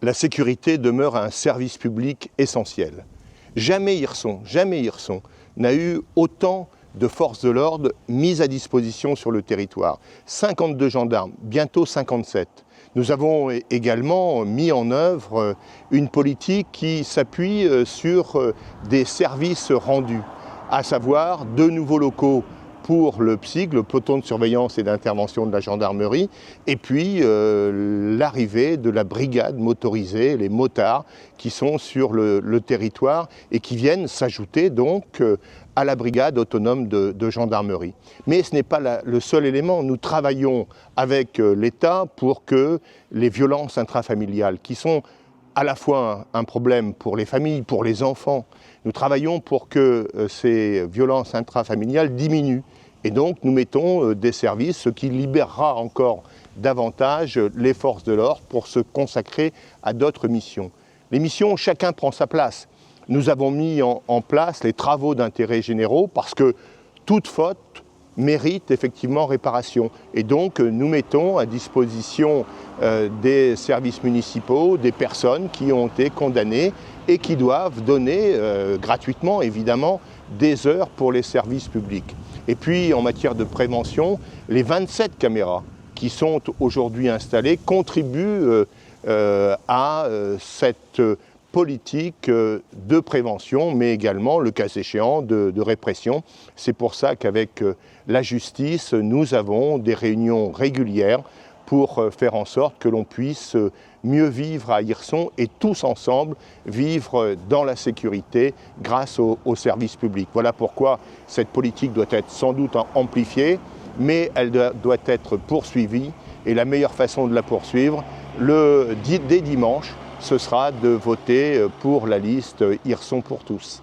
la sécurité demeure un service public essentiel. Jamais Hirson n'a eu autant de forces de l'ordre mises à disposition sur le territoire. 52 gendarmes, bientôt 57. Nous avons également mis en œuvre une politique qui s'appuie sur des services rendus, à savoir 2 nouveaux locaux pour le PSIG, le peloton de surveillance et d'intervention de la gendarmerie, et puis l'arrivée de la brigade motorisée, les motards, qui sont sur le territoire et qui viennent s'ajouter donc à la brigade autonome de gendarmerie. Mais ce n'est pas le seul élément. Nous travaillons avec l'État pour que les violences intrafamiliales, qui sont à la fois un problème pour les familles, pour les enfants, nous travaillons pour que ces violences intrafamiliales diminuent. Et donc nous mettons des services, ce qui libérera encore davantage les forces de l'ordre pour se consacrer à d'autres missions. Les missions, chacun prend sa place. Nous avons mis en place les travaux d'intérêt généraux parce que toute faute mérite effectivement réparation. Et donc nous mettons à disposition des services municipaux des personnes qui ont été condamnées et qui doivent donner gratuitement évidemment des heures pour les services publics. Et puis en matière de prévention, les 27 caméras qui sont aujourd'hui installées contribuent à cette politique de prévention, mais également, le cas échéant, de répression. C'est pour ça qu'avec la justice, nous avons des réunions régulières pour faire en sorte que l'on puisse mieux vivre à Hirson et tous ensemble vivre dans la sécurité grâce aux services publics. Voilà pourquoi cette politique doit être sans doute amplifiée, mais elle doit être poursuivie. Et la meilleure façon de la poursuivre, dès dimanche, ce sera de voter pour la liste Hirson pour tous.